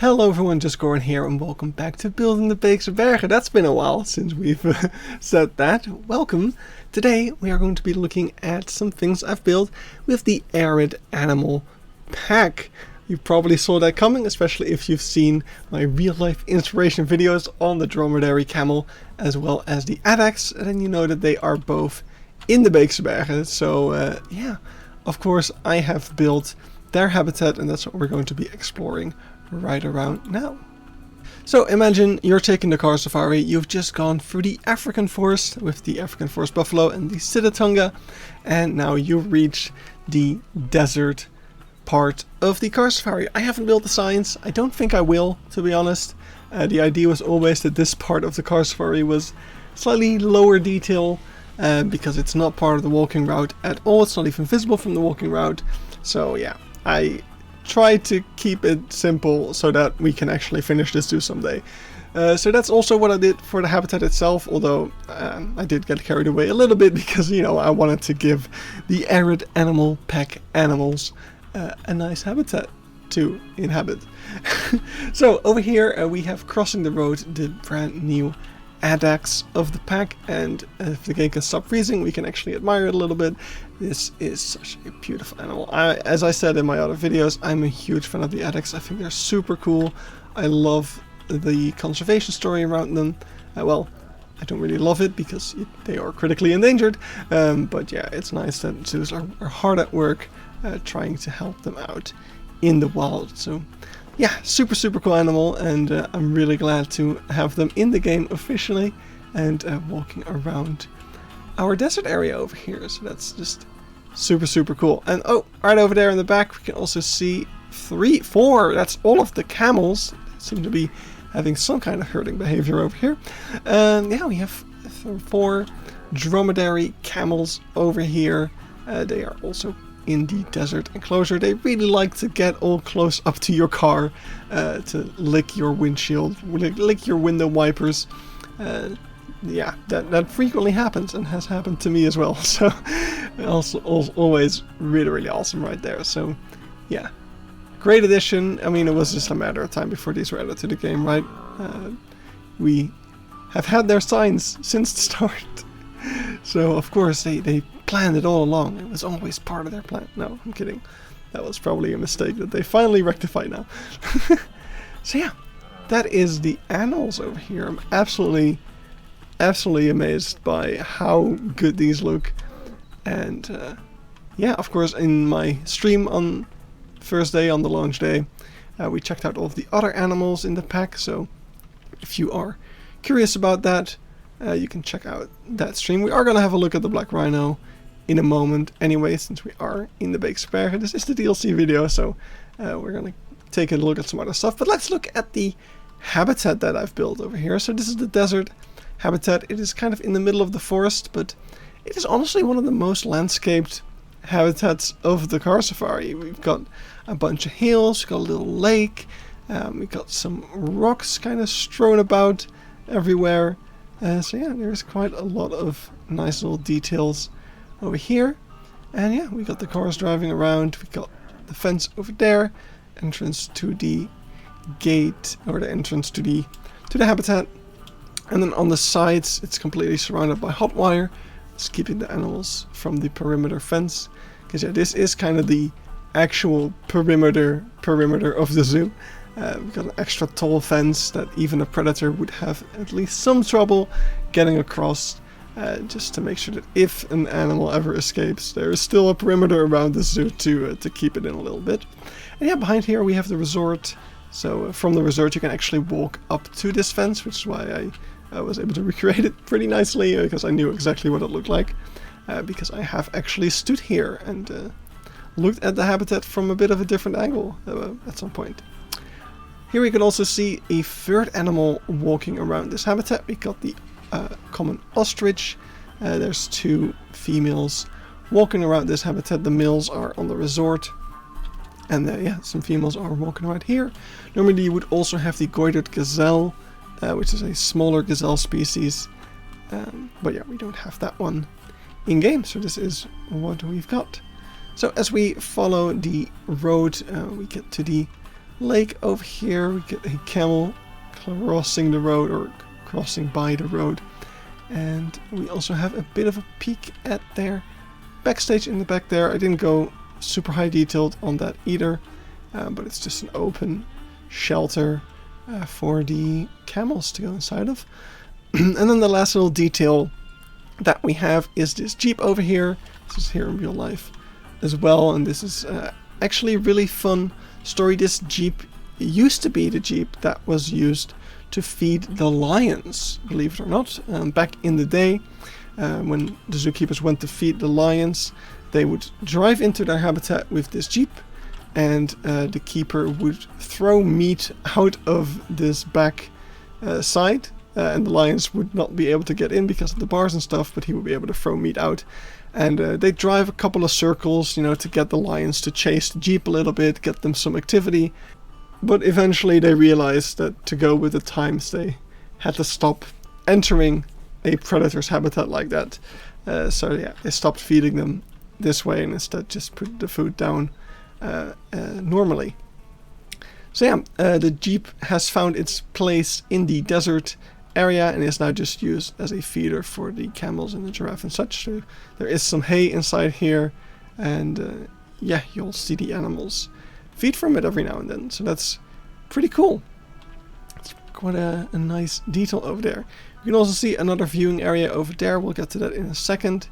Hello everyone, just Goran here and welcome back to building the Beekse Bergen. That's been a while since we've said that. Welcome. Today we are going to be looking at some things I've built with the arid animal pack. You probably saw that coming, especially if you've seen my real life inspiration videos on the dromedary camel as well as the addax, and then you know that they are both in the Beekse Bergen. So yeah, of course I have built their habitat and that's what we're going to be exploring right around now. So imagine you're taking the car safari, you've just gone through the African forest with the African forest buffalo and the Sitatunga, and now you reach the desert part of the car safari. I haven't built the signs, I don't think I will, to be honest. The idea was always that this part of the car safari was slightly lower detail because it's not part of the walking route at all, it's not even visible from the walking route. So yeah, I try to keep it simple so that we can actually finish this too someday. So that's also what I did for the habitat itself, although I did get carried away a little bit because, you know, I wanted to give the arid animal pack animals a nice habitat to inhabit. So over here we have Crossing the Road, the brand new addax of the pack, and if the game can stop freezing we can actually admire it a little bit. This is such a beautiful animal. As I said in my other videos, I'm a huge fan of the addax. I think they're super cool. I love the conservation story around them. Well, I don't really love it because they are critically endangered, but yeah, it's nice that zoos are hard at work trying to help them out in the wild. So yeah, super cool animal, and I'm really glad to have them in the game officially and walking around our desert area over here. So that's just super cool. And oh, right over there in the back we can also see 4, that's all of the camels. They seem to be having some kind of herding behavior over here. And yeah, we have 4 dromedary camels over here. They are also in the desert enclosure. They really like to get all close up to your car to lick your windshield, lick your window wipers. Yeah, that frequently happens and has happened to me as well. So also always really awesome right there. So yeah, great addition. I mean, it was just a matter of time before these were added to the game, right? We have had their signs since the start. So of course they planned it all along. It was always part of their plan. No, I'm kidding. That was probably a mistake that they finally rectified now. So yeah, that is the animals over here. I'm absolutely amazed by how good these look. And yeah, of course in my stream on first day, on the launch day, we checked out all of the other animals in the pack. So if you are curious about that, you can check out that stream. We are going to have a look at the black rhino in a moment anyway, since we are in the Beekse Bergen. This is the DLC video, so we're going to take a look at some other stuff. But let's look at the habitat that I've built over here. So this is the desert habitat. It is kind of in the middle of the forest, but it is honestly one of the most landscaped habitats of the car safari. We've got a bunch of hills, we've got a little lake, we've got some rocks kind of strewn about everywhere. So yeah, there's quite a lot of nice little details over here. And yeah, we got the cars driving around, we got the fence over there, entrance to the gate, or the entrance to the habitat. And then on the sides it's completely surrounded by hot wire. It's keeping the animals from the perimeter fence, because yeah, this is kind of the actual perimeter of the zoo. We've got an extra tall fence that even a predator would have at least some trouble getting across, just to make sure that if an animal ever escapes, there is still a perimeter around the zoo to keep it in a little bit. And yeah, behind here we have the resort. So from the resort you can actually walk up to this fence, which is why I was able to recreate it pretty nicely, because I knew exactly what it looked like, because I have actually stood here and looked at the habitat from a bit of a different angle at some point. Here we can also see a third animal walking around this habitat. We got the common ostrich. There's 2 females walking around this habitat. The males are on the resort, and yeah, some females are walking around here. Normally you would also have the goitered gazelle, which is a smaller gazelle species, but yeah, we don't have that one in game, so this is what we've got. So as we follow the road, we get to the lake over here. We get a camel crossing the road, or crossing by the road. And we also have a bit of a peek at their backstage in the back there. I didn't go super high detailed on that either, but it's just an open shelter for the camels to go inside of. And then the last little detail that we have is this Jeep over here. This is here in real life as well, and this is actually a really fun story. This Jeep used to be the Jeep that was used to feed the lions, believe it or not. Back in the day, when the zookeepers went to feed the lions, they would drive into their habitat with this Jeep, and the keeper would throw meat out of this back side, and the lions would not be able to get in because of the bars and stuff, but he would be able to throw meat out. And they drive a couple of circles, you know, to get the lions to chase the Jeep a little bit, get them some activity. But eventually they realized that to go with the times, they had to stop entering a predator's habitat like that. So yeah, they stopped feeding them this way and instead just put the food down normally. So yeah, the Jeep has found its place in the desert area and is now just used as a feeder for the camels and the giraffe and such. So there is some hay inside here, and yeah, you'll see the animals feed from it every now and then. So that's pretty cool. It's quite a nice detail over there. You can also see another viewing area over there. We'll get to that in a second.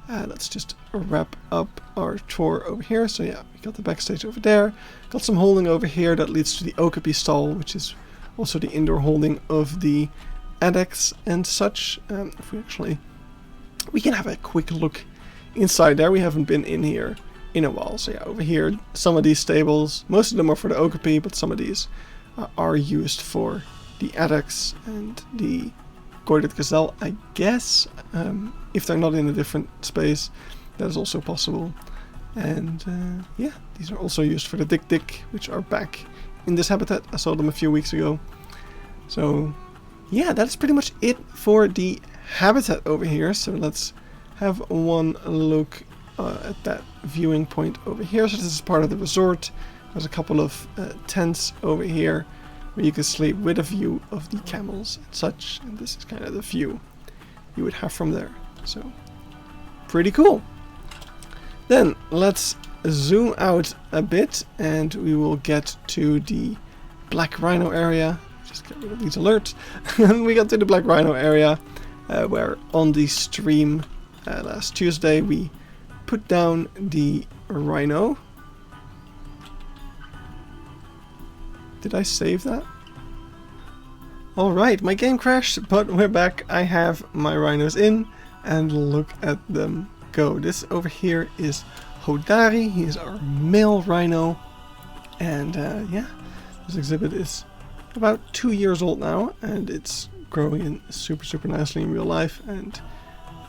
Let's just wrap up our tour over here. So yeah, we got the backstage over there. Got some holding over here that leads to the okapi stall, which is also the indoor holding of the addex and such. If we can have a quick look inside there. We haven't been in here in a while. So yeah, over here, some of these stables, most of them are for the okapi, but some of these are used for the addex and the goited gazelle, I guess. If they're not in a different space, that is also possible. And yeah, these are also used for the dik-dik, which are back in this habitat. I saw them a few weeks ago. So yeah, that's pretty much it for the habitat over here. So let's have one look at that viewing point over here. So this is part of the resort. There's a couple of tents over here where you can sleep with a view of the camels and such. And this is kind of the view you would have from there. So pretty cool. Then let's zoom out a bit and we will get to the black rhino area. Just get rid of these alerts. We got to the black rhino area where on the stream last Tuesday we put down the rhino. Did I save that? Alright, my game crashed, but we're back. I have my rhinos in, and look at them go. This over here is Hodari. He is our male rhino. And yeah, this exhibit is about 2 years old now, and it's growing in super nicely in real life. And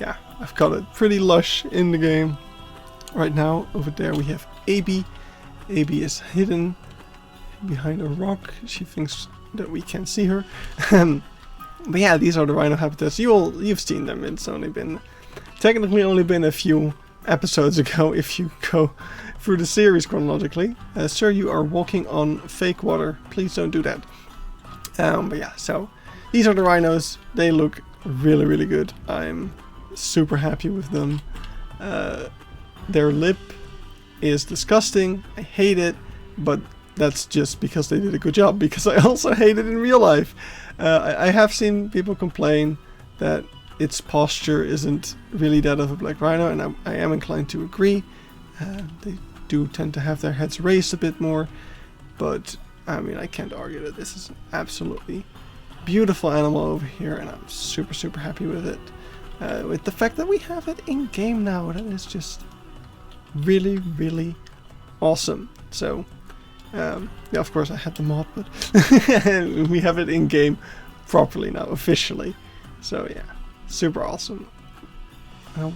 yeah, I've got it pretty lush in the game. Right now, over there we have AB. AB is hidden behind a rock. She thinks that we can't see her. But yeah, these are the rhino habitats. You've seen them. It's technically only been a few episodes ago if you go through the series chronologically. Sir, you are walking on fake water. Please don't do that. But yeah, so these are the rhinos. They look really good. I'm super happy with them. Their lip is disgusting. I hate it, but that's just because they did a good job, because I also hate it in real life. I have seen people complain that its posture isn't really that of a black rhino, and I am inclined to agree. They do tend to have their heads raised a bit more, but I mean, I can't argue that this is an absolutely beautiful animal over here, and I'm super happy with it. With the fact that we have it in game now, that is just really awesome. So yeah, of course I had the mod, but we have it in game properly now, officially. So yeah, super awesome.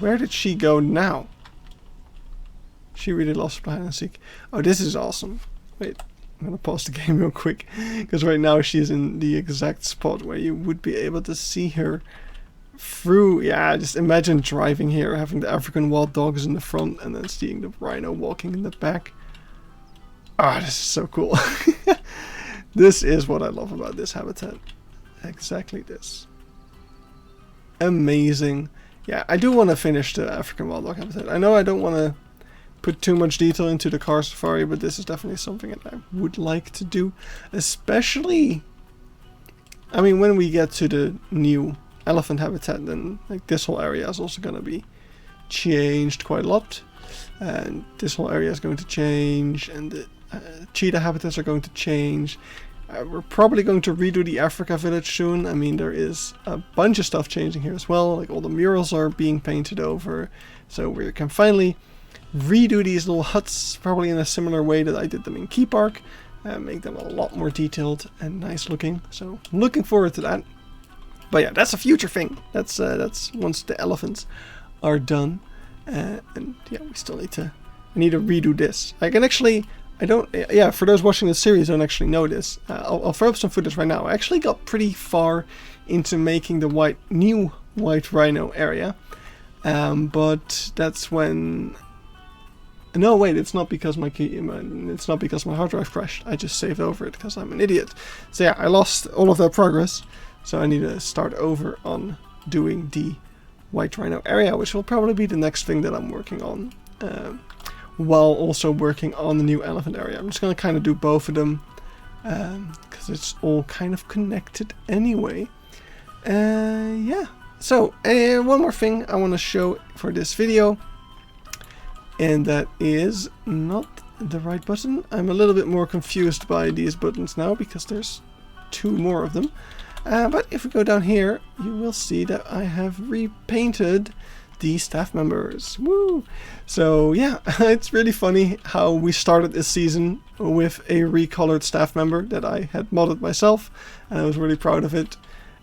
Where did she go now? She really lost hide and seek. Oh, this is awesome. Wait, I'm gonna pause the game real quick, because right now she's in the exact spot where you would be able to see her through. Yeah, just imagine driving here, having the African wild dogs in the front, and then seeing the rhino walking in the back. Ah, this is so cool. This is what I love about this habitat. Exactly this. Amazing. Yeah, I do want to finish the African wildlife habitat. I know I don't want to put too much detail into the car safari, but this is definitely something that I would like to do. Especially, I mean, when we get to the new elephant habitat, then like this whole area is also going to be changed quite a lot. And this whole area is going to change, and the cheetah habitats are going to change. We're probably going to redo the Africa village soon. I mean, there is a bunch of stuff changing here as well. Like all the murals are being painted over. So we can finally redo these little huts, probably in a similar way that I did them in Key Park. Make them a lot more detailed and nice looking. So I'm looking forward to that. But yeah, that's a future thing. That's once the elephants are done. And yeah, we still need to redo this. I can actually... yeah, for those watching the series don't actually know this, I'll throw up some footage right now. I actually got pretty far into making the new white rhino area, but that's when... No, wait, it's not because my hard drive crashed. I just saved over it because I'm an idiot. So yeah, I lost all of that progress, so I need to start over on doing the white rhino area, which will probably be the next thing that I'm working on. While also working on the new elephant area. I'm just going to kind of do both of them because it's all kind of connected anyway. Yeah, so one more thing I want to show for this video, and that is not the right button. I'm a little bit more confused by these buttons now because there's 2 more of them. But if we go down here, you will see that I have repainted the staff members. Woo! So yeah, it's really funny how we started this season with a recolored staff member that I had modded myself, and I was really proud of it.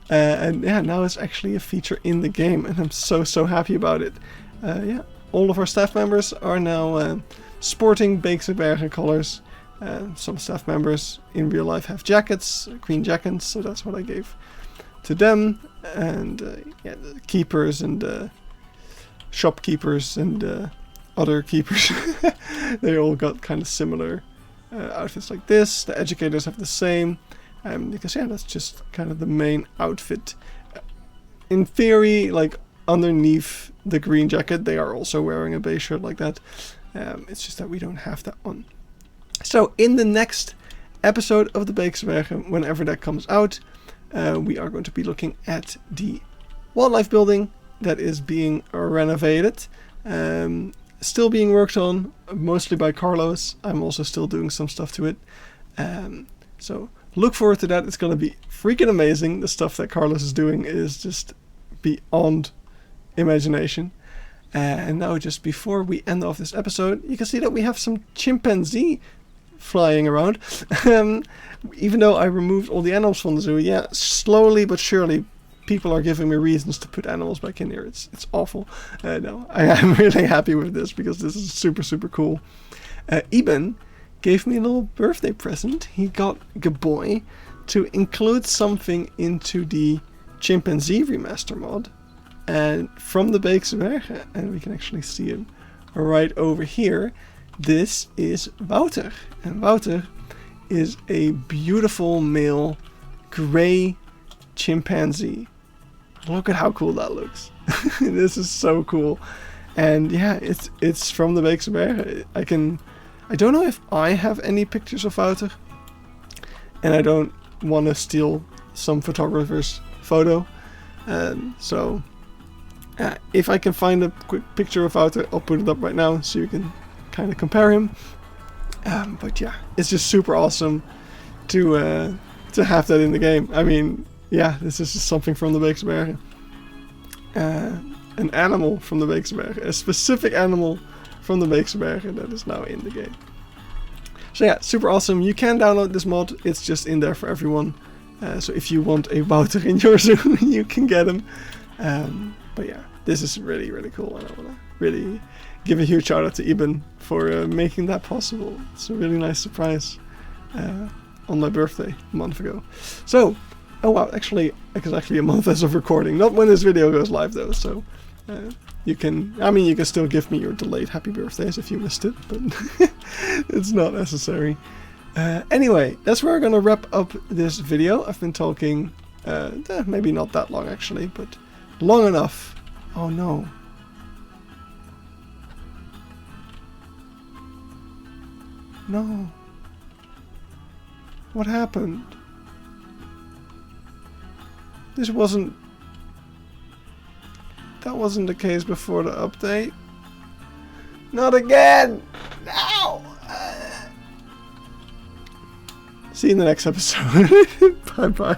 And yeah, now it's actually a feature in the game, and I'm so happy about it. Yeah, all of our staff members are now sporting Beekse Bergen colors. Some staff members in real life have jackets, green jackets, so that's what I gave to them. And yeah, the keepers and shopkeepers and other keepers, they all got kind of similar outfits like this. The educators have the same, because yeah, that's just kind of the main outfit. In theory, like underneath the green jacket, they are also wearing a beige shirt like that. It's just that we don't have that on. So in the next episode of the Beekse Bergen, whenever that comes out, we are going to be looking at the wildlife building that is being renovated, still being worked on, mostly by Carlos. I'm also still doing some stuff to it. So look forward to that. It's going to be freaking amazing. The stuff that Carlos is doing is just beyond imagination. And now, just before we end off this episode, you can see that we have some chimpanzee flying around. Even though I removed all the animals from the zoo, yeah, slowly but surely people are giving me reasons to put animals back in here. It's awful. No, I am really happy with this because this is super cool. Eben gave me a little birthday present. He got Gaboy to include something into the chimpanzee remaster mod, and from the Beekse Bergen, and we can actually see him right over here. This is Wouter, and Wouter is a beautiful male gray chimpanzee. Look at how cool that looks. This is so cool. And yeah, it's from the Beekse Bergen. I don't know if I have any pictures of Wouter, and I don't want to steal some photographer's photo. So if I can find a quick picture of Wouter, I'll put it up right now so you can kind of compare him. But yeah, it's just super awesome to have that in the game. I mean, yeah, this is just something from the Beekse Bergen. An animal from the Beekse Bergen. A specific animal from the Beekse Bergen that is now in the game. So yeah, super awesome. You can download this mod. It's just in there for everyone. So if you want a Wouter in your zoo, you can get him. But yeah, this is really cool. And I want to really give a huge shout out to Eben for making that possible. It's a really nice surprise on my birthday a month ago. So, oh wow, actually exactly a month as of recording. Not when this video goes live though, so you can still give me your delayed happy birthdays if you missed it, but it's not necessary. Anyway, that's where we're gonna wrap up this video. I've been talking, maybe not that long actually, but long enough. Oh no. No. What happened? That wasn't the case before the update. Not again! No! See you in the next episode. Bye bye.